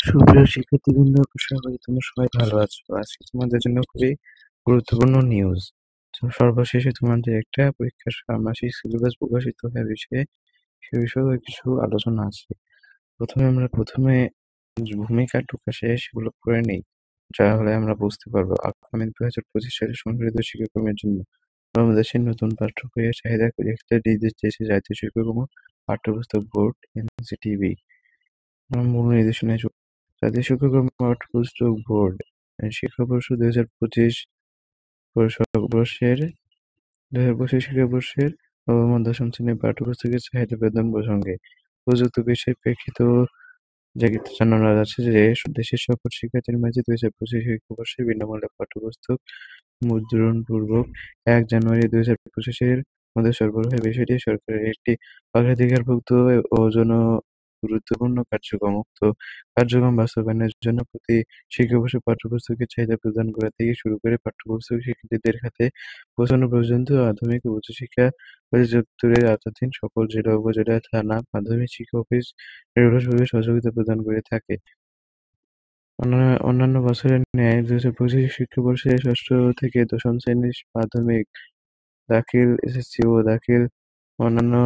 সুপ্রিয় শিক্ষার্থীবৃন্দ, আশা করি তোমরা সবাই ভালো আছো। আজকে তোমাদের জন্য খুবই গুরুত্বপূর্ণ নিউজ। তো সর্বশেষে তোমাদের একটা পরীক্ষার ষান্মাসিক সিলেবাস প্রকাশিত হওয়ার বিষয়ে সে বিষয়ে কিছু আলোচনা আছে। প্রথমে ভূমিকা টুকাশে সেগুলো করে নেই, যা হলে আমরা বুঝতে পারবো আগামী 2025 সালে সংশোধিত শিক্ষাক্রমের জন্য বাংলাদেশের নতুন পাঠ্য বইয়ের চাহিদা রেখে নির্দেশ দিয়েছে জাতীয় শিক্ষাক্রম ও পাঠ্যপুস্তক বোর্ড এনসিটিবি। মূল নির্দেশনায় জাতীয় শিক্ষাক্রম ও পাঠ্যপুস্তক বোর্ড শিক্ষাবর্ষ 2025 শিক্ষাবর্ষের নবম ও দশম শ্রেণীর পাঠ্যপুস্তকের চাহিদা বেতন প্রসঙ্গে উপযুক্ত বিষয়ের প্রেক্ষিত জানানো যাচ্ছে যে দেশের সকল শিক্ষার্থীর মাঝে 2025 শিক্ষাবর্ষে বিনামূল্যে পাঠ্যপুস্তক মুদ্রণপূর্বক ১ জানুয়ারি 2025 এর মধ্যে সরবরাহের বিষয়টি সরকারের একটি অগ্রাধিকারভুক্ত ও গুরুত্বপূর্ণ কার্যক্রম। উক্ত কার্যক্রম বাস্তবায়নের জন্য প্রতি শিক্ষাবর্ষে পাঠ্যপুস্তকের চাহিদা প্রদান করা থেকে শুরু করে পাঠ্যপুস্তক শিক্ষার্থীদের হাতে পৌঁছানো পর্যন্ত মাধ্যমিক ও উচ্চশিক্ষা অধিদপ্তরের আওতাধীন সকল জেলা, উপজেলা, থানা, মাধ্যমিক শিক্ষা অফিস নিরলসভাবে সহযোগিতা প্রদান করে থাকে। অন্যান্য বছরের ন্যায় 2025 শিক্ষাবর্ষে ষষ্ঠ থেকে দশম শ্রেণির মাধ্যমিক দাখিল, এসএসসি ও অন্যান্য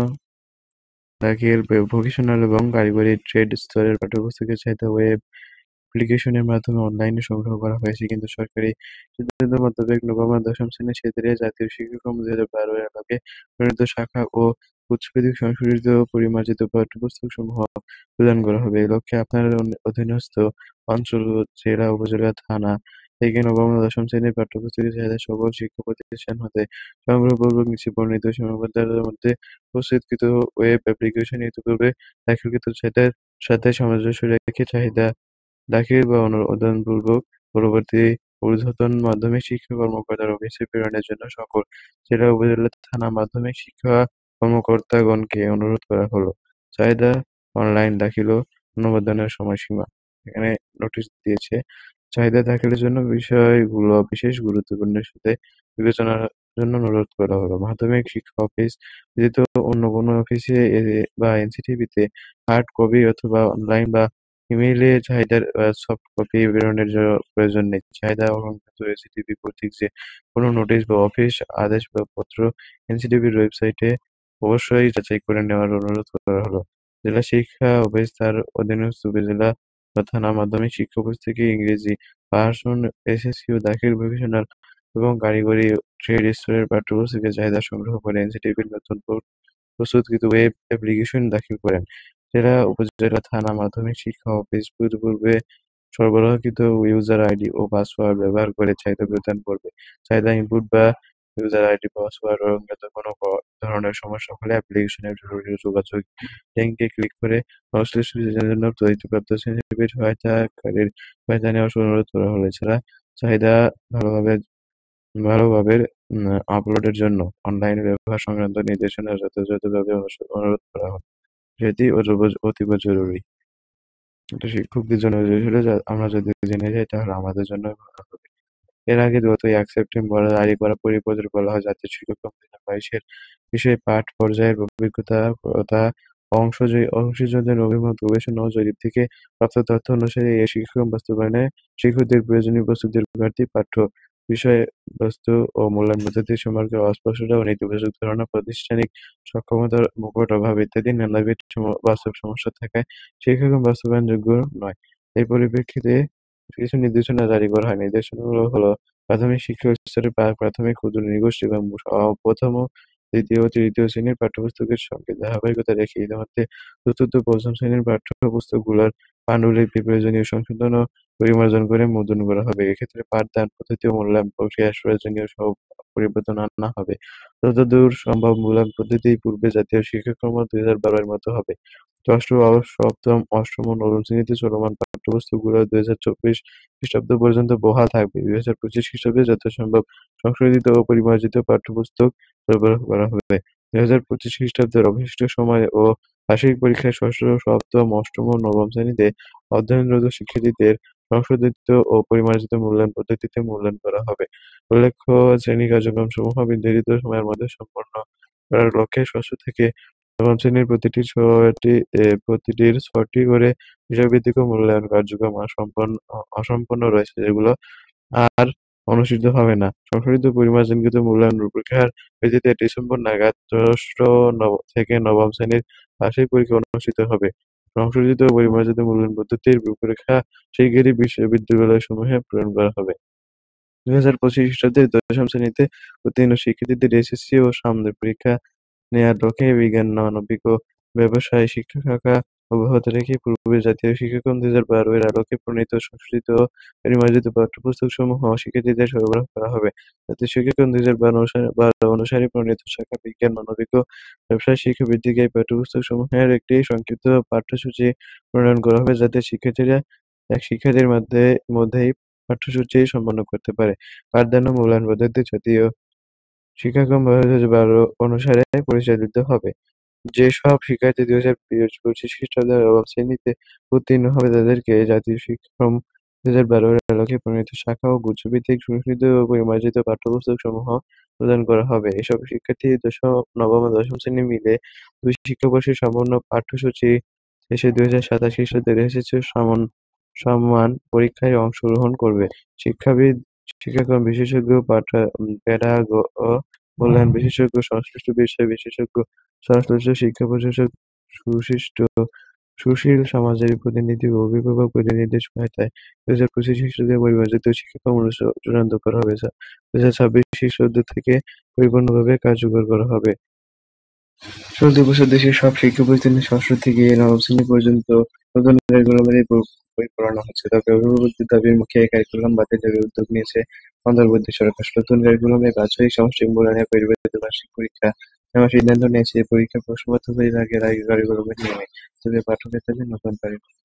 দাখিল, ভোকেশনাল এবং কারিগরি ট্রেড স্তরের পাঠ্যপুস্তকের চাহিদা ওয়েব অ্যাপ্লিকেশনের মাধ্যমে অনলাইনে সংগ্রহ করা হয়েছে। কিন্তু সরকারি সিদ্ধান্ত মোতাবেক নবম ও দশম শ্রেণীর শিক্ষার্থীদের জাতীয় শিক্ষাক্রম 2012 এর আলোকে প্রণীত শাখা ও উচ্চভিত্তিক সংশোধিত পরিমার্জিত পাঠ্যপুস্তকসমূহ প্রদান করা হবে। এ লক্ষ্যে আপনার অধীনস্থ অঞ্চল, জেলা, উপজেলা, থানা থেকে নবম ও দশম শ্রেণীর পাঠ্যপুস্তকের চাহিদা সকল শিক্ষা প্রতিষ্ঠান হতে সংগ্রহপূর্বক নিচে বর্ণিত সীমাবদ্ধতার মধ্যে প্রস্তুতকৃত ওয়েব অ্যাপ্লিকেশন ইতিপূর্বে দাখিলকৃত চাহিদার সাথে সামঞ্জস্য রেখে চাহিদা দাখিল বা অনুমোদনপূর্বক পরবর্তী ঊর্ধ্বতন মাধ্যমিক শিক্ষা কর্মকর্তার অফিসে প্রেরণের জন্য সকল জেলা, উপজেলা, থানা মাধ্যমিক শিক্ষা কর্মকর্তাগণকে অনুরোধ করা হলো। চাহিদা অনলাইন দাখিল ও অনুমোদনের সময়সীমা। এখানে নোটিশ দিয়েছে চাহিদা দাখিলের জন্য বিষয়গুলো বিশেষ গুরুত্বপূর্ণের সাথে বিবেচনার জন্য অনুরোধ করা হলো। মাধ্যমিক শিক্ষা অফিস ব্যতীত অন্য কোনো অফিসে বা এনসিটিবিতে হার্ড কপি অথবা অনলাইন বা ইমেইলে চাহিদার সফট কপি প্রেরণের প্রয়োজন নেই। চাহিদা সংক্রান্ত এনসিটিবি কর্তৃক যে কোনো নোটিশ বা অফিস আদেশ বা পত্র এনসিটিবির ওয়েবসাইটে অবশ্যই যাচাই করে নেওয়ার অনুরোধ করা হলো। জেলা শিক্ষা অফিস তার অধীনস্থ উপজেলা বা থানা মাধ্যমিক শিক্ষা অফিস থেকে ইংরেজি, ভার্সন, এসএসসি ও দাখিল, ভোকেশনাল এবং কারিগরি ট্রেড স্তরের পাঠ্যপুস্তকের চাহিদা সংগ্রহ করে এনসিটিবির নতুন প্রস্তুতকৃত ওয়েব অ্যাপ্লিকেশন দাখিল করেন। জেলা, উপজেলা, থানা মাধ্যমিক শিক্ষা অফিস পূর্বে সরবরাহকৃত ইউজার আইডি ও পাসওয়ার্ড ব্যবহার করে চাহিদা প্রদান করবে। চাহিদা ইনপুট বা ইউজার আইডি, পাসওয়ার্ড সংক্রান্ত কোনো ধরনের সমস্যা হলে অ্যাপ্লিকেশনের জরুরি যোগাযোগ লিংকে ক্লিক করে সংশ্লিষ্ট জন্য দায়িত্বপ্রাপ্ত শ্রেণীর সহায়তা নেওয়ার অনুরোধ করা হলো। এছাড়া চাহিদা ভালোভাবে ভালোভাবে আপলোডের জন্য অনলাইনে ব্যবহার সংক্রান্ত নির্দেশনা যথাযথভাবে অনুরোধ করা হয়। সেটি অতীব জরুরি। এটা শিক্ষকদের জন্য জরুরি হলে আমরা যদি জেনে যাই তাহলে আমাদের জন্য ভালো হবে। এর আগে গত ১ সেপ্টেম্বর জারি করা পরিপত্রে বলা হয় জাতীয় শিক্ষাক্রম ২০২২ এর বিষয়ে পাঠ পর্যায়ের অভিজ্ঞতা অংশীজনদের অভিমত, গবেষণা ও জরিপ থেকে প্রাপ্ত তথ্য অনুসারে এই শিক্ষাক্রম বাস্তবায়নে শিক্ষকদের প্রয়োজনীয় প্রস্তুতির ঘাটতি, পাঠ্য বিষয়বস্তু ও মূল্যায়ন পদ্ধতি সম্পর্কে অস্পষ্টতা ও নেতিবাচক ধারণা, প্রাতিষ্ঠানিক সক্ষমতার অভাব ইত্যাদি নানাবিধ বাস্তব সমস্যা থাকায় শিক্ষাক্রম বাস্তবায়নযোগ্য নয়। এই পরিপ্রেক্ষিতে কিছু নির্দেশনা জারি করা হয়। নির্দেশনাগুলো হলো প্রাথমিক শিক্ষা স্তরে প্রাথমিক, ক্ষুদ্র, নৃগোষ্ঠী এবং প্রথম, দ্বিতীয় ও তৃতীয় শ্রেণীর পাঠ্যপুস্তকের সঙ্গে ধারাবাহিকতা রেখে ইতিমধ্যে চতুর্থ ও পঞ্চম শ্রেণীর পাঠ্যপুস্তকগুলোর পাণ্ডুলিপি প্রয়োজনীয় সংশোধন ও পরিমার্জন করে মুদ্রণ করা হবে। এক্ষেত্রে পাঠদান পদ্ধতি ও মূল্যায়ন প্রক্রিয়ায় প্রয়োজনীয় সব পরিবর্তন আনা হবে। যতদূর সম্ভব মূল্যায়ন পদ্ধতি পূর্বে জাতীয় শিক্ষাক্রম ২০১২ এর মতো হবে। ষষ্ঠ, সপ্তম, অষ্টম ও নবম শ্রেণীতে চলমান পাঠ্যপুস্তকগুলো ২০২৪ খ্রিস্টাব্দ পর্যন্ত বহাল থাকবে। ২০২৫ খ্রিস্টাব্দে যথাসম্ভব সংশোধিত ও পরিমার্জিত পাঠ্যপুস্তক সরবরাহ করা হবে। ২০২৫ খ্রিস্টাব্দের অবশিষ্ট সময়ে ও বার্ষিক পরীক্ষায় ষষ্ঠ, সপ্তম, অষ্টম ও নবম শ্রেণীতে অধ্যয়নরত শিক্ষার্থীদের সংশোধিত ও পরিমার্জিত মূল্যায়ন পদ্ধতিতে মূল্যায়ন করা হবে। উল্লেখ্য, শ্রেণী কার্যক্রমসমূহ নির্ধারিত সময়ের মধ্যে সম্পন্ন করার লক্ষ্যে ষষ্ঠ থেকে নবম শ্রেণীর প্রতিটির ৬টি করে বিষয়ভিত্তিক মূল্যায়ন কার্যক্রম অসম্পন্ন রয়েছে, যেগুলো আর অনুষ্ঠিত হবে না। সংশোধিত পরিমার্জনকৃত মূল্যায়ন রূপরেখার ভিত্তিতে ডিসেম্বর নাগাদ ষষ্ঠ থেকে নবম শ্রেণীর বার্ষিক পরীক্ষা অনুষ্ঠিত হবে। সংশোধিত পরিমার্জিত মূল্যায়ন পদ্ধতির রূপরেখা শিগগিরই বিদ্যালয়সমূহে প্রেরণ করা হবে। ২০২৫ খ্রিস্টাব্দে দশম শ্রেণীতে উত্তীর্ণ শিক্ষার্থীদের এসএসসি ও সামনের পরীক্ষা নেয়ার লক্ষ্যে বিজ্ঞান, মানবিক ও ব্যবসায় শিক্ষা শাখা অব্যাহত রেখে পূর্বে জাতীয় শিক্ষাক্রম ২০১২ এর আলোকে প্রণীত সংশোধিত ও পরিমার্জিত পাঠ্যপুস্তকসমূহ শিক্ষার্থীদের সরবরাহ করা হবে। জাতীয় শিক্ষাক্রম ২০১২ অনুসারে প্রণীত শাখা বিজ্ঞান, মানবিক ও ব্যবসায় শিক্ষা ভিত্তিক এই পাঠ্যপুস্তকসমূহের একটি সংক্ষিপ্ত পাঠ্যসূচি প্রণয়ন করা হবে, যাতে শিক্ষার্থীরা শিক্ষার্থীর মধ্যেই পাঠ্যসূচি সম্পন্ন করতে পারে। পাঠদান ও মূল্যায়ন পদ্ধতি জাতীয় শিক্ষাক্রম ২০১২ অনুসারে পরিচালিত হবে। যেসব শিক্ষার্থী ২০২৫ খ্রিস্টাব্দে নবম শ্রেণীতে উত্তীর্ণ হবে, তাদেরকে জাতীয় শিক্ষাক্রম ২০১২ এর আলোকে প্রণীত শাখা ও গুচ্ছভিত্তিক সংশোধিত ও পরিমার্জিত পাঠ্যপুস্তকসমূহ প্রদান করা হবে। এসব শিক্ষার্থী নবম ও দশম শ্রেণী মিলে ২ শিক্ষাবর্ষের সম্পূর্ণ পাঠ্যসূচি শেষে ২০২৭ খ্রিস্টাব্দের এসএসসি সম্মান পরীক্ষায় অংশগ্রহণ করবে। শিক্ষাক্রম বিশেষজ্ঞ, প্যাডাগগ, মূল্যায়ন বিশেষজ্ঞ, সংশ্লিষ্ট বিষয় বিশেষজ্ঞ, সংশ্লিষ্ট শিক্ষা প্রশাসক, সুশীল সমাজের প্রতিনিধি ও অভিভাবক প্রতিনিধিদের সহায়তায় ২০২৫ খ্রিস্টাব্দে পরিমার্জিত শিক্ষাক্রম চূড়ান্ত করা হবে, যা ২০২৬ খ্রিস্টাব্দ থেকে পরিপূর্ণভাবে কার্যকর করা হবে। চলতি বছর দেশের সব শিক্ষা প্রতিষ্ঠানে ষষ্ঠ থেকে নবম শ্রেণী পর্যন্ত নতুন কারিকুলামের বই পড়ানো হচ্ছে। তবে অভিভাবকদের দাবির মুখে এই কারিকুলাম বাতিলের উদ্যোগ নিয়েছে অন্তর্বর্তী সরকার। নতুন কারিকুলামে বাৎসরিক সামষ্টিক মূল্যায়নের পরিবর্তে বার্ষিক পরীক্ষা নেওয়ার সিদ্ধান্ত নিয়েছে। এই পরীক্ষার প্রশ্নপত্র তৈরির আগের কারিকুলামের নিয়মে, তবে পাঠকের দাবি নতুন কারিকুলাম।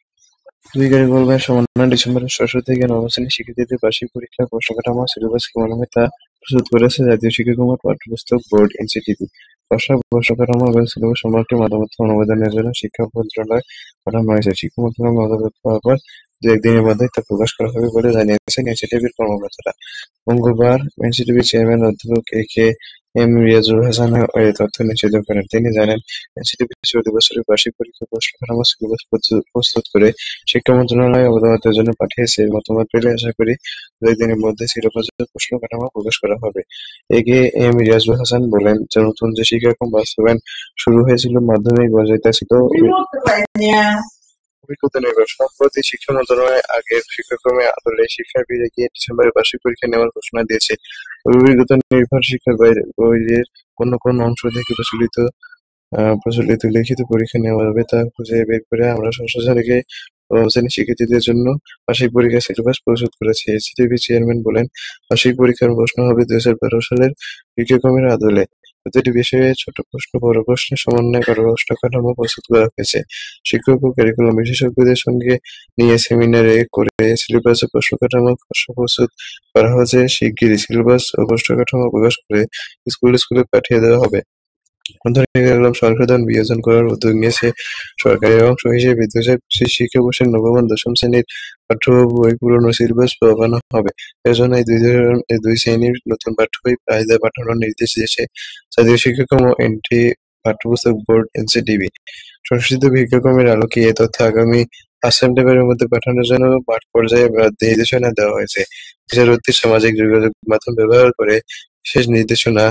দুই কারিকুলামের সমন্বয়ে ডিসেম্বরের ষষ্ঠ থেকে নবম শ্রেণীর শিক্ষার্থীদের বার্ষিক পরীক্ষার প্রশ্নকাঠামো, সিলেবাস কেমন হবে তা প্রস্তুত করেছে জাতীয় শিক্ষাক্রম ও পাঠ্যপুস্তক বোর্ড এনসিটিবি। খসড়া প্রশ্নকাঠামো এবং সিলেবাস সম্পর্কে মতামত অনুমোদনের জন্য শিক্ষা মন্ত্রণালয়ে পাঠানো হয়েছে। শিক্ষা মন্ত্রণালয় মতামত পাওয়ার পর ২-১ দিনের মধ্যেই তা প্রকাশ করা হবে বলে জানিয়েছেন এনসিটিবির কর্মকর্তারা। মঙ্গলবার এনসিটিবির চেয়ারম্যান অধ্যাপক এ.কে.এম. রিয়াজুল হাসান এ তথ্য নিশ্চিত করেন। তিনি জানান, এনসিটিবি চলতি বছরের বার্ষিক পরীক্ষার প্রশ্নকাঠামো, সিলেবাস প্রস্তুত করে শিক্ষা মন্ত্রণালয়ে মতামতের জন্য পাঠিয়েছে। মতামত পেলে আশা করি ২-১ দিনের মধ্যে সিলেবাসের প্রশ্নকাঠামো প্রকাশ করা হবে। এ.কে.এম. রিয়াজুল হাসান বলেন, নতুন যে শিক্ষাক্রম বাস্তবায়ন শুরু হয়েছিল মাধ্যমিক পর্যায়ে, তা ছিল অভিজ্ঞতা নির্ভর। সম্প্রতি শিক্ষা মন্ত্রণালয় আগের শিক্ষাক্রমের আদলে শিক্ষা বিভাগে গিয়ে ডিসেম্বরে বার্ষিক পরীক্ষা নেওয়ার ঘোষণা দিয়েছে। অভিজ্ঞতা নির্ভর শিক্ষার বইয়ের কোন অংশ থেকে প্রচলিত লিখিত পরীক্ষা নেওয়া যাবে তা খুঁজে বের করে আমরা ষষ্ঠ থেকে নবম শ্রেণীর শিক্ষার্থীদের জন্য বার্ষিক পরীক্ষার সিলেবাস প্রস্তুত করেছি। এনসিটিবি চেয়ারম্যান বলেন, বার্ষিক পরীক্ষার প্রশ্ন হবে ২০১২ সালের শিক্ষাক্রমের আদলে। প্রতিটি বিষয়ে ছোট প্রশ্ন, বড় প্রশ্নের সমন্বয়ে প্রশ্নকাঠামো প্রস্তুত করা হয়েছে। শিক্ষক ও কারিকুলাম বিশেষজ্ঞদের সঙ্গে নিয়ে সেমিনারে করে সিলেবাসের প্রশ্নকাঠামো খসড়া প্রস্তুত করা হয়েছে। শিগগিরই সিলেবাস ও প্রশ্নকাঠামো প্রকাশ করে স্কুলে পাঠিয়ে দেওয়া হবে। আধুনিক কারিকুলাম সংশোধন বিয়োজন করার উদ্যোগ নিয়েছে সরকার। এর অংশ হিসেবে ২০২৫ শিক্ষাবর্ষের নবম ও দশম শ্রেণীর পাঠ্য বই পুরনো সিলেবাস পাল্টানো হবে। এর জন্য এই দুই শ্রেণীর নতুন পাঠ্য বই পাঠানোর নির্দেশ দিয়েছে জাতীয় শিক্ষাক্রম ও পাঠ্যপুস্তক বোর্ড এনসিটিবি। সংশোধিত শিক্ষাক্রমের আলোকে এ তথ্য আগামী ৫ সেপ্টেম্বরের মধ্যে পাঠানোর জন্য মাঠ পর্যায়ে নির্দেশনা দেওয়া হয়েছে। বিচারপতি সামাজিক যোগাযোগ মাধ্যম ব্যবহার করে বিশেষ নির্দেশনা।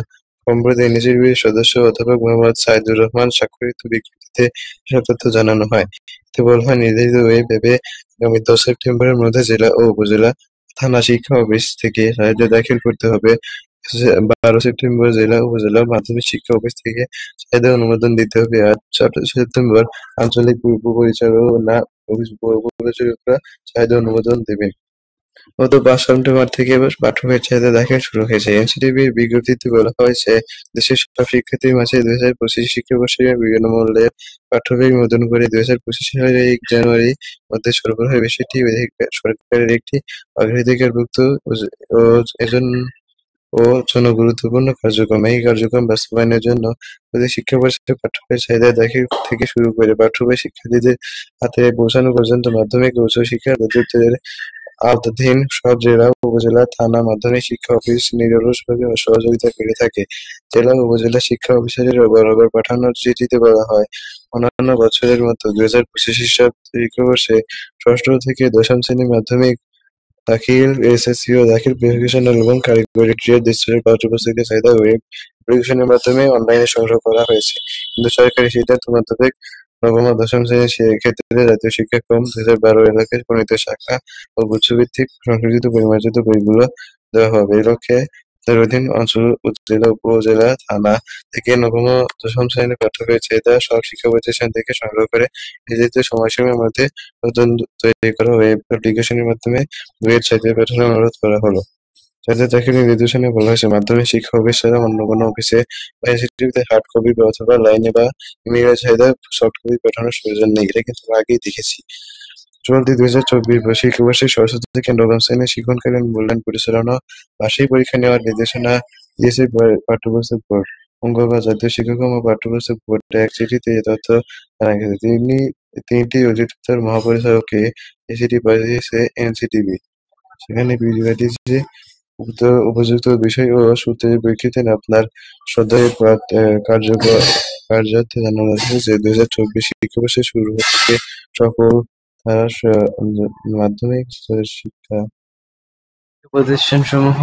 সম্প্রতি এনসিটিবির সদস্য অধ্যাপক মোহাম্মদ সাইদুর রহমান স্বাক্ষরিত বিজ্ঞপ্তিতে এসব তথ্য জানানো হয়। এতে বলা হয়, নির্ধারিত ওয়েবে আগামী ১০ সেপ্টেম্বরের মধ্যে জেলা ও উপজেলা থানা শিক্ষা অফিস থেকে চাহিদা দাখিল করতে হবে। ১২ সেপ্টেম্বর জেলা উপজেলা মাধ্যমিক শিক্ষা অফিস থেকে চাহিদা অনুমোদন দিতে হবে। আর ৪ সেপ্টেম্বর আঞ্চলিক পরিচালনা অফিস পরিচালকরা চাহিদা অনুমোদন দেবেন। গত ৫ সেপ্টেম্বর থেকে পাঠ্য বইয়ের চাহিদা দাখিল শুরু হয়েছে। এনসিটিবির বিজ্ঞপ্তিতে বলা হয়েছে, দেশের সব শিক্ষার্থীর মাঝে ২০২৫ শিক্ষাবর্ষে বিনামূল্যে পাঠ্য বই নতুন করে ২০২৫ সালের ১ জানুয়ারির মধ্যে সরবরাহের বিষয়টি সরকারের একটি অগ্রাধিকারভুক্ত ও জনগুরুত্বপূর্ণ কার্যক্রম। এই কার্যক্রম বাস্তবায়নের জন্য প্রতি শিক্ষাবর্ষে পাঠ্য বইয়ের চাহিদা দাখিল থেকে শুরু করে পাঠ্য বই শিক্ষার্থীদের হাতে পৌঁছানো পর্যন্ত মাধ্যমিক ও উচ্চশিক্ষা অধিদপ্তরের আওতাধীন সব জেলা, উপজেলা, থানা, মাধ্যমিক শিক্ষা অফিস নিরলসভাবে সহযোগিতা করে থাকে। জেলা ও উপজেলা শিক্ষা অফিসারের বরাবর পাঠানো চিঠিতে বলা হয়, অন্যান্য বছরের মতো 2025 শিক্ষাবর্ষে ষষ্ঠ থেকে দশম শ্রেণীর মাধ্যমিক দাখিল, এসএসসি ও দাখিল ভোকেশনাল এবং কারিগরি ট্রেড স্তরের পাঠ্যপুস্তকের চাহিদা ওয়েব অ্যাপ্লিকেশনের মাধ্যমে অনলাইনে সংগ্রহ করা হয়েছে। কিন্তু সরকারি সিদ্ধান্ত মোতাবেক নবম ও দশম শ্রেণীর ক্ষেত্রে জাতীয় শিক্ষাক্রম 2012 এলাকায় প্রণীত শাখা ও গুচ্ছভিত্তিক সংশোধিত পরিমার্জিত বইগুলো দেওয়া হবে। এই লক্ষ্যে তার অধীন অঞ্চল, জেলা, উপজেলা, থানা থেকে নবম ও দশম শ্রেণীর পাঠ্যবইয়ের চাহিদা সব শিক্ষা প্রতিষ্ঠান থেকে সংগ্রহ করে নির্ধারিত সময়সীমার মধ্যে নতুন তৈরি করা ওয়েব অ্যাপ্লিকেশনের মাধ্যমে বইয়ের চাহিদা পাঠানোর অনুরোধ করা হলো। যাদের দাখিলের নির্দেশনায় বলা হয়েছে, মাধ্যমিক শিক্ষা অফিস ছাড়া অন্য কোনো অফিসে বা ইনস্টিটিউটে হার্ড কপি অথবা লাইনে বা ইমেইলের চাহিদা সফট কপি পাঠানোর প্রয়োজন নেই। এটা কিন্তু আমরা আগেই দেখেছি। চলতি 2024 শিক্ষাবর্ষে ষষ্ঠ থেকে নবম শ্রেণীর শিক্ষণকালীন মূল্যায়ন পরিচালনা, বার্ষিক পরীক্ষা নেওয়ার নির্দেশনা দিয়েছে পাঠ্যপুস্তক বোর্ড। মঙ্গলবার জাতীয় শিক্ষাক্রম ও পাঠ্যপুস্তক বোর্ডে এক চিঠিতে এ তথ্য জানা গেছে। তিনটি অধিদপ্তর মহাপরিচালককে এই চিঠি পাঠিয়েছে এনসিটিবি। সেখানে বিডিআরটিসি উপযুক্ত বিষয় ও সূত্রের প্রেক্ষিতে আপনার শ্রদ্ধায় কার্যার্থে জানানো হয়েছে যে 2024 শিক্ষাবর্ষে শুরু থেকে সকল ধারার মাধ্যমিক স্তরের শিক্ষা প্রতিষ্ঠানসমূহ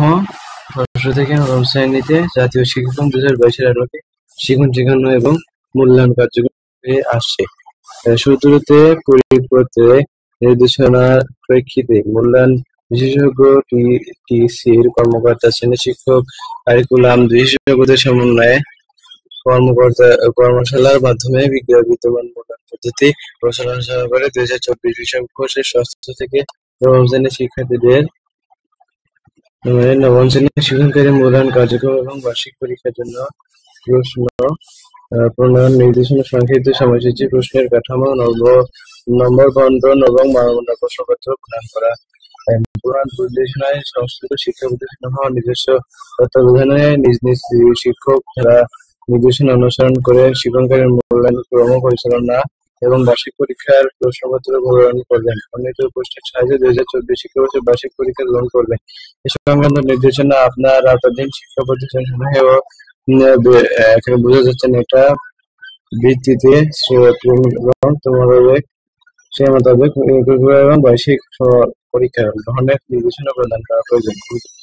ষষ্ঠ থেকে নবম শ্রেণীতে জাতীয় শিক্ষাক্রম 2022 আলোকে শিক্ষণ শেখানো এবং মূল্যায়ন কার্যক্রম হয়ে আসছে। সূত্রতে পরিপত্রে নির্দেশনার প্রেক্ষিতে মূল্যায়ন বিশেষজ্ঞ টিটিসির কর্মকর্তা, শ্রেণী শিক্ষক, কারিকুলাম বিশেষজ্ঞদের সমন্বয়ে কর্মশালার মাধ্যমে বিদ্যমান মূল্যায়ন পদ্ধতি পর্যালোচনা করে 2024 শিক্ষাবর্ষে ষষ্ঠ থেকে নবম শ্রেণীর শিক্ষার্থীদের নবম শ্রেণীর শিক্ষণকালীন মূল্যায়ন কার্যক্রম এবং বার্ষিক পরীক্ষার জন্য প্রশ্ন প্রণয়ন নির্দেশনা, সংক্ষিপ্ত সময়সূচি, প্রশ্নের কাঠামো, নম্বর বন্টন এবং মানবন্ধন প্রশ্নপত্র প্রদান করা। প্রধান নির্দেশনায় সংশ্লিষ্ট শিক্ষা প্রতিষ্ঠানসমূহ নিজস্ব তত্ত্বাবধানে নিজ নিজ শিক্ষক দ্বারা নির্দেশনা অনুসরণ করে শিক্ষণকালীন মূল্যায়ন ক্রম পরিচালনা এবং বার্ষিক পরীক্ষার প্রশ্নপত্র মূল্যায়ন করবেন। বর্ণিত পোস্টের সাহায্যে 2024 শিক্ষাবর্ষে বার্ষিক পরীক্ষা গ্রহণ করবেন। এ সংক্রান্ত নির্দেশনা আপনার আওতাধীন শিক্ষা প্রতিষ্ঠানসমূহে ও এখানে বোঝা যাচ্ছে না এটা ভিত্তিতে সে মোতাবেক এবং বার্ষিক পরীক্ষা গ্রহণের নির্দেশনা প্রদান করা প্রয়োজন।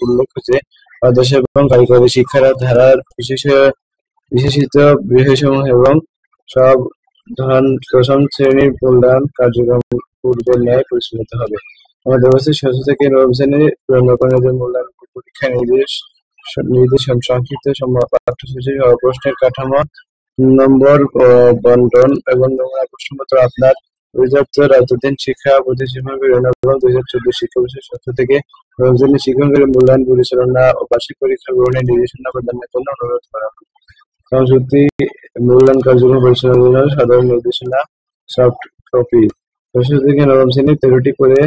উল্লেখ্য যে আদর্শ এবং কারিগরি শিক্ষার ধারার বিশেষিত বিষয়সমূহ এবং সব দশম শ্রেণীর মূল্যায়ন কার্যক্রম পূর্বের ন্যায় পরিচালিত হবে। আমাদের অবস্থা ষষ্ঠ থেকে নবম শ্রেণীর কর্মকর্তাদের মূল্যায়ন পরীক্ষা নির্দেশন, সংক্ষিপ্ত পাঠ্যসূচি ও প্রশ্নের কাঠামো, নম্বর বন্টন এবং নমুনা প্রশ্নপত্র আপনার অধিদপ্তর আওতাধীন শিক্ষা প্রতিষ্ঠানসমূহে প্রেরণ এবং 2024 শিক্ষাবর্ষে ষষ্ঠ থেকে নবম শ্রেণীর শিক্ষণকালীন মূল্যায়ন পরিচালনা ও বার্ষিক পরীক্ষা গ্রহণের নির্দেশনা প্রদানের জন্য অনুরোধ করা হয়। সংযুক্তি মূল্যায়ন কার্যক্রম পরিচালনার জন্য সাধারণ নির্দেশনা সফট কপি। ষষ্ঠ থেকে নবম শ্রেণীর 13টি করে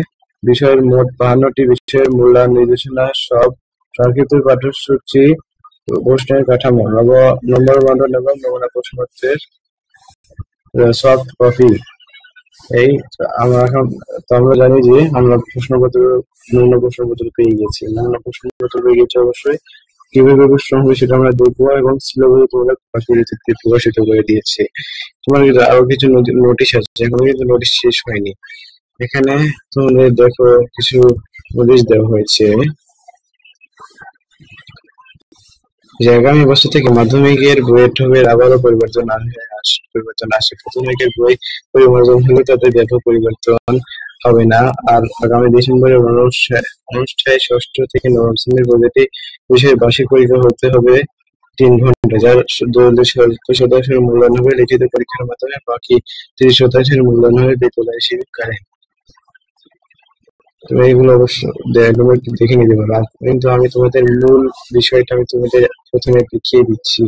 বিষয়ের মোট 52টি বিষয়ের মূল্যায়ন নির্দেশনা, সব সংক্ষিপ্ত পাঠ্যসূচি, প্রশ্নের কাঠামো, নম্বর বন্টন এবং নমুনা প্রশ্নপত্রের সফট কপি। আমরা জানি যে আমরা নমুনা প্রশ্নপত্র পেয়ে গেছি। নমুনা প্রশ্নপত্র পেয়ে গেছি অবশ্যই। কিভাবে প্রশ্ন হবে সেটা আমরা দেখবো এবং সিলেবাসে তোমরা প্রকাশিত করে দিয়েছে। তোমার আরো কিছু নোটিশ আছে, এখনো কিন্তু নোটিশ শেষ হয়নি। এখানে তোমাদের দেখো কিছু নোটিশ দেওয়া হয়েছে যে আগামী বছর থেকে মাধ্যমিকের বইয়ের ঢবের আবারও পরিবর্তন আসে। প্রাথমিকের বই পরিবর্তন হলে তাতে ব্যাপক পরিবর্তন হবে না। আর আগামী ডিসেম্বরের অনুষ্ঠানে ষষ্ঠ থেকে নবম শ্রেণীর প্রতিটি বিষয়ে বার্ষিক পরীক্ষা হতে হবে 3 ঘন্টা, যার 70% মূল্যায়ন হবে লিখিত পরীক্ষার মাধ্যমে, বাকি 30% মূল্যায়ন হবে বিদ্যালয়ের শিক্ষায়। তুমি এগুলো অবশ্যই দেখে নিতে পারো, কিন্তু আমি তোমাদের মূল বিষয়টা আমি তোমাদের প্রথমে দেখিয়ে দিচ্ছি।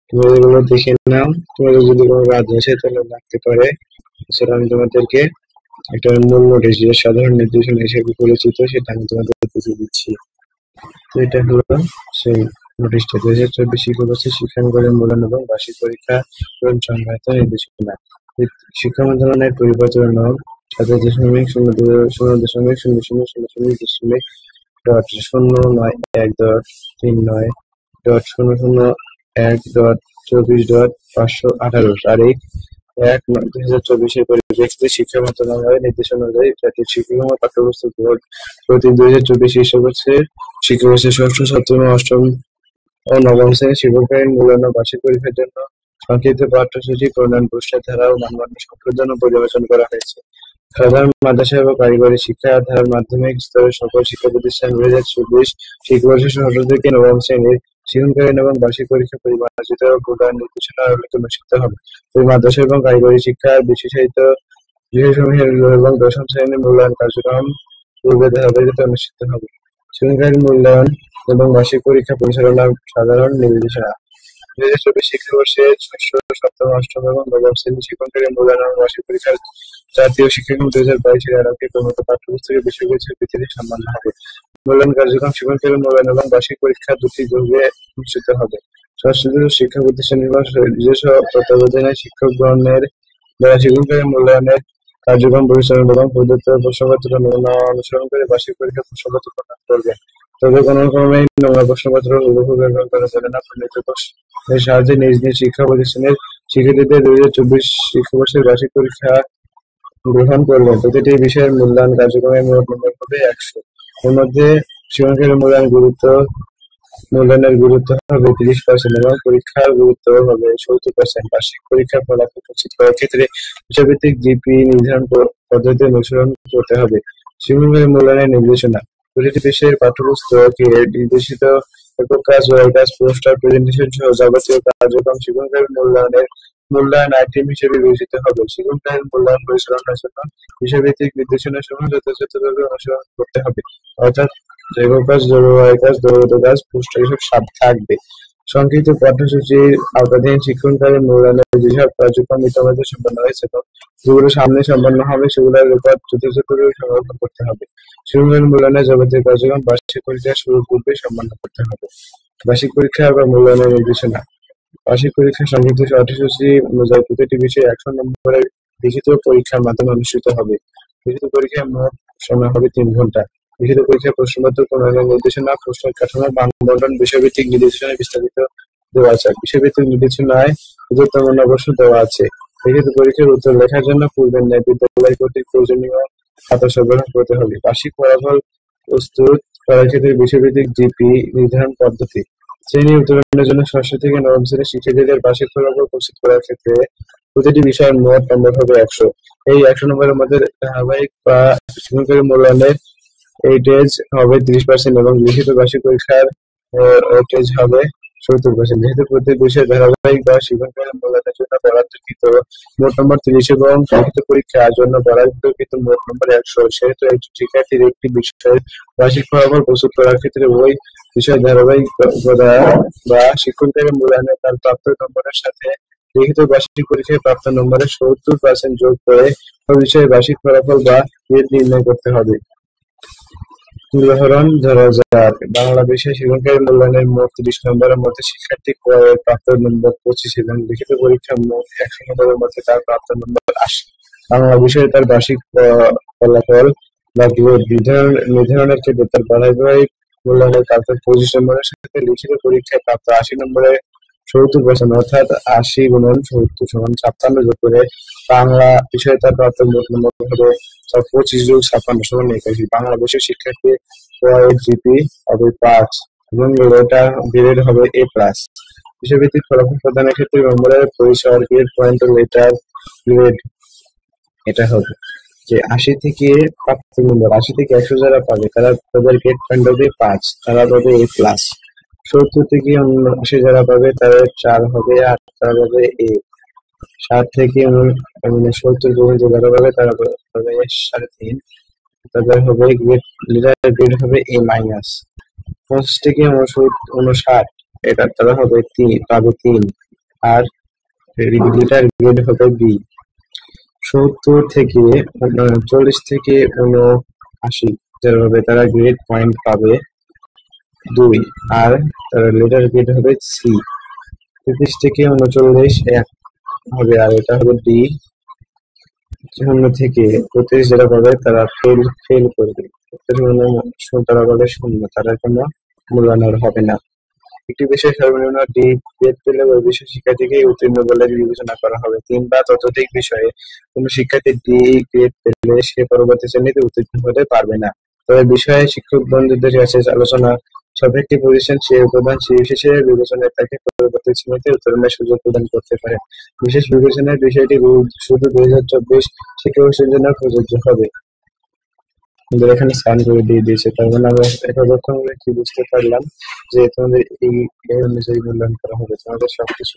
তুমি এগুলো দেখে নাও, তোমাদের যদি কোনো কাজ আসে তাহলে লাগতে পারে। সেটা আমি তোমাদেরকে একটা মূল নোটিশ, যে সাধারণ নির্দেশনা হিসেবে পরিচিত, সেটা আমি তোমাদের দেখিয়ে দিচ্ছি। তো এটা হলো সেই নোটিশটা, 2024 শিক্ষাবর্ষে শিক্ষাঙ্গনের মূল্যায়ন এবং বার্ষিক পরীক্ষা সংক্রান্ত নির্দেশনা। শিক্ষা মন্ত্রণালয়ের পরিবর্তন 7.0.0.0.0.0.0.0.0.0.1.24.518 তারিখ 1/9/2024 পরিপ্রেক্ষিতে শিক্ষা মন্ত্রণালয়ের নির্দেশনা অনুযায়ী জাতীয় শিক্ষাক্রম ও পাঠ্যপুস্তক বোর্ড কর্তৃক 2024 শিক্ষাবর্ষের ষষ্ঠ, সপ্তম, অষ্টম ও নবম শ্রেণীর শিক্ষার্থীদের মূল্যায়ন ও বার্ষিক পরীক্ষার জন্য সংক্ষিপ্ত পাঠ্যসূচি প্রণয়ন, পুরস্কার ধারা ও মানদণ্ড সংশোধন ও পরিমার্জন করা হয়েছে। সাধারণ মাদ্রাসা ও কারিগরি শিক্ষা ধারার মাধ্যমিক স্তরের সকল শিক্ষা প্রতিষ্ঠান 2024 শিক্ষাবর্ষের ষষ্ঠ থেকে নবম শ্রেণীর শিক্ষণকালীন এবং বার্ষিক পরীক্ষা পরিমার্জিত ও মূল্যায়ন নির্দেশনা আলোকে অনুষ্ঠিত হবে। তবে মাদ্রাসা এবং কারিগরি শিক্ষার বিশেষায়িত বিষয়সমূহের এবং দশম শ্রেণীর মূল্যায়ন কার্যক্রম পূর্বে ধারাবাহিকতায় অনুষ্ঠিত হবে। শিক্ষণকালীন মূল্যায়ন এবং বার্ষিক পরীক্ষা পরিচালনার সাধারণ নির্দেশনা 2024 শিক্ষাবর্ষের ষষ্ঠ, সপ্তম, অষ্টম এবং নবম শ্রেণীর শিক্ষণকালীন মূল্যায়ন এবং বার্ষিক পরীক্ষার জাতীয় শিক্ষাক্রম 2022 এর আলোকে ক্রমিত পাঠ্যপুস্তকের বিষয়বস্তুর ভিত্তিতে সম্পন্ন হবে। মূল্যায়ন কার্যক্রম শিক্ষণকালীন মূল্যায়ন এবং বার্ষিক পরীক্ষা দুটি গ্রুপে অনুষ্ঠিত হবে। সংশ্লিষ্ট শিক্ষা প্রতিষ্ঠানের নিজস্ব তত্ত্বাবধানে শিক্ষক গণের দ্বারা শিক্ষণকালীন মূল্যায়নের কার্যক্রম পরিচালনা এবং প্রদত্ত প্রশ্নপত্র নমুনা অনুসরণ করে বার্ষিক পরীক্ষার প্রশ্নপত্র প্রদান করবে। তবে কোনো ক্রমেই নমুনা প্রশ্নপত্র হুবহু ব্যবহার করা যাবে না। প্রণীত প্রশ্নের সাহায্যে নিজ নিজ শিক্ষা প্রতিষ্ঠানের শিক্ষার্থীদের 2024 শিক্ষাবর্ষের বার্ষিক পরীক্ষা গ্রহণ করবেন। প্রতিটি বিষয়ের মূল্যায়ন কার্যক্রমের মোট নম্বর হবে 100। এর মধ্যে শিক্ষণকালীন মূল্যায়নের গুরুত্ব হবে 30% এবং পরীক্ষার গুরুত্ব হবে 70%। বার্ষিক পরীক্ষার ফলাফল প্রস্তুত করার ক্ষেত্রে বিষয়ভিত্তিক জিপি নির্ধারণ পদ্ধতি অনুসরণ করতে হবে। শিক্ষণকালীন মূল্যায়নের নির্দেশনা প্রতিটি বিষয়ের পাঠ্যপুস্তকে নির্দেশিত একক কাজ, ওরাল কাজ, পোস্টার, প্রেজেন্টেশন সহ যাবতীয় কার্যক্রম শিক্ষণকালীন মূল্যায়ন আইটেম হিসেবে বিবেচিত হবে। শিক্ষণকালীন মূল্যায়ন পরিচালনার জন্য বিষয়ভিত্তিক নির্দেশনাসমূহ যথাযথভাবে অনুসরণ করতে হবে। অর্থাৎ জৈব কাজ, জৈব কাজ, দলগত কাজ, পোস্টার এসব থাকবে। সংক্ষিপ্ত পাঠ্যসূচির আওতাধীন শিক্ষণকালীন মূল্যায়নের যেসব কার্যক্রম ইতিমধ্যে সম্পন্ন হয়েছে এবং যেগুলো সামনে সম্পন্ন হবে সেগুলোর রেকর্ড যথাযথভাবে সংরক্ষণ করতে হবে। শিক্ষণকালীন মূল্যায়নের যাবতীয় কার্যক্রম বার্ষিক পরীক্ষা শুরুর পূর্বে সম্পন্ন করতে হবে। বার্ষিক পরীক্ষা বা মূল্যায়নের নির্দেশনা বার্ষিক পরীক্ষার সংক্ষিপ্ত পাঠ্যসূচি অনুযায়ী প্রতিটি বিষয়ে 100 নম্বরের লিখিত পরীক্ষার মাধ্যমে অনুষ্ঠিত হবে। লিখিত পরীক্ষায় মোট সময় হবে 3 ঘন্টা। লিখিত পরীক্ষায় প্রশ্নপত্র প্রণয়নের নির্দেশনা, প্রশ্নের কাঠামো, মানবন্টন, বিষয়ভিত্তিক নির্দেশনায় বিস্তারিত দেওয়া আছে। বিষয়ভিত্তিক নির্দেশনায় প্রদত্ত নমুনা প্রশ্ন দেওয়া আছে। লিখিত পরীক্ষার উত্তর লেখার জন্য পূর্বের ন্যায় বিদ্যালয় কর্তৃক প্রয়োজনীয় খাতা সরবরাহ করতে হবে। বার্ষিক ফলাফল প্রস্তুত করার ক্ষেত্রে বিষয়ভিত্তিক জিপি নির্ধারণ পদ্ধতি শ্রেণী উত্তরণের জন্য ষষ্ঠ থেকে নবম শ্রেণীর শিক্ষার্থীদের বার্ষিক ফলাফল প্রস্তুত করার ক্ষেত্রে প্রতিটি বিষয়ের মোট নম্বর হবে 100। এই 100 নম্বরের মধ্যে ধারাবাহিক বা শিক্ষণকালীন মূল্যায়নের ওয়েটেজ হবে 30% এবং লিখিত বার্ষিক পরীক্ষার ওয়েটেজ হবে 70%। যেহেতু প্রতি বিষয়ে ধারাবাহিক বা শিক্ষণকালীন মূল্যায়নের জন্য বরাদ্দকৃত মোট নম্বর 30 এবং লিখিত পরীক্ষার জন্য বরাদ্দকৃত মোট নম্বর 100, সেহেতু একজন শিক্ষার্থীর একটি বিষয়ের বার্ষিক ফলাফল প্রস্তুত করার ক্ষেত্রে ওই বিষয়ের ধারাবাহিক বা শিক্ষণকালীন মূল্যায়নে তার প্রাপ্ত নম্বরের সাথে লিখিত বার্ষিক পরীক্ষায় প্রাপ্ত নম্বরের 70% যোগ করে ওই বিষয়ের বার্ষিক ফলাফল বা গ্রেড নির্ণয় করতে হবে। উদাহরণ ধরা যাক, বাংলা বিষয়ে শিক্ষণকালীন মূল্যায়নের মোট 30 নম্বরের মধ্যে শিক্ষার্থী ক্রয়ের প্রাপ্ত নম্বর 25 এবং লিখিত পরীক্ষার মোট 100 নম্বরের মধ্যে তার প্রাপ্ত নম্বর 80। বাংলা বিষয়ে তার বার্ষিক ফলাফল বা গ্রেড নির্ধারণের ক্ষেত্রে তার ধারাবাহিক মূল্যায়নের প্রাপ্ত 25 নম্বরের সাথে লিখিত পরীক্ষায় প্রাপ্ত 80 নম্বরের 70%, অর্থাৎ 80 × 70 = 56 যোগ করে বাংলা বিষয়ে তার প্রাপ্ত মোট নম্বর হবে 25 + 56 = 81। বাংলা বিষয়ের শিক্ষার্থীর জিপি হবে 5 এবং গ্রেড হবে A+। বিষয়ভিত্তিক ফলাফল প্রদানের ক্ষেত্রে নম্বরের পরিসর, গ্রেড পয়েন্ট ও লেটার গ্রেড এটা হবে যে 80 থেকে প্রাপ্ত নম্বর 80 থেকে 100 যারা পাবে তাদের গ্রেড পয়েন্ট হবে 5, তারা পাবে A+। 70 থেকে 80 যারা পাবে তাদের 4 হবে আর তারা পাবে A। 60 থেকে 70 পর্যন্ত যারা পাবে তারা পাবে 3.5, তাদের হবে লেটার গ্রেড হবে A-। 50 থেকে 59 এটা তারা হবে পাবে 3 আর লেটার গ্রেড হবে B। 70 থেকে 40 থেকে 79 যারা হবে তারা গ্রেড পয়েন্ট পাবে 2 আর তার লেটার গ্রেড হবে C। 33 থেকে 39 1 হবে আর এটা হবে D। শূন্য থেকে ৩৫ যারা পাবে তারা ফেল করবে। তারা বলে শূন্য, তারা কোনো মূল্যায়ন আর হবে না। একটি বিষয়ে সর্বনিম্ন ডি গ্রেড পেলে ওই বিষয় শিক্ষার্থীকেই উত্তীর্ণ বলে বিবেচনা করা হবে। ৩ বা ততোধিক বিষয়ে কোনো শিক্ষার্থী ডি গ্রেড পেলে সে পরবর্তী শ্রেণীতে উত্তীর্ণ হতে পারবে না। তবে বিষয়ে শিক্ষক বন্ধুদের কাছে আলোচনা সাপেক্ষে প্রতিষ্ঠান সে উপাদান বিশেষে বিবেচনায় তাকে পরবর্তী শ্রেণীতে উত্তরণের সুযোগ প্রদান করতে পারে। বিশেষ বিবেচনার বিষয়টি শুধু ২০২৪ শিক্ষাবর্ষের জন্য প্রযোজ্য হবে। আমাদের এখানে সাইন করে দিয়ে দিয়েছে, তার মানে আমরা এতক্ষণ কি বুঝতে পারলাম যে তোমাদের এই অনুযায়ী মূল্যায়ন করা হবে। তোমাদের সবকিছু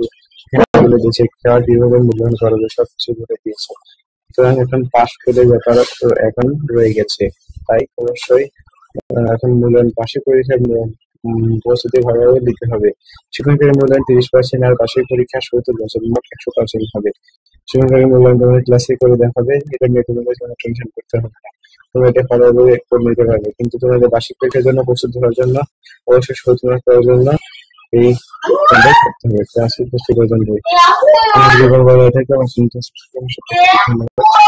বলে দিয়েছে, কার কিভাবে মূল্যায়ন করা হবে সবকিছু বলে দিয়েছে। সুতরাং এখন পাস ফেলের ব্যাপার তো এখন রয়ে গেছে, তাই অবশ্যই এখন মূল্যায়ন পাশের পরীক্ষার প্রস্তুতি ভালোভাবে দিতে হবে। শিক্ষকের মূল্যায়ন ৩০% আর বার্ষিক পরীক্ষা ৭০%, মোট ১০০% হবে। শিক্ষকের মূল্যায়ন তোমাদের ক্লাসে করে দেখাবে, এটা নিয়ে তোমাদের কোনো টেনশন করতে হবে না। তোমরা এটা ভালোভাবে করে নিতে পারবে, কিন্তু তোমাদের বার্ষিক পরীক্ষার জন্য প্রস্তুত হওয়ার জন্য অবশ্যই ৭০ মার্ক পাওয়ার জন্য এই করতে হবে। ক্লাসে উপস্থিত পর্যন্ত জীবন বজায় থাকে আমার চিন্তা ধন্যবাদ।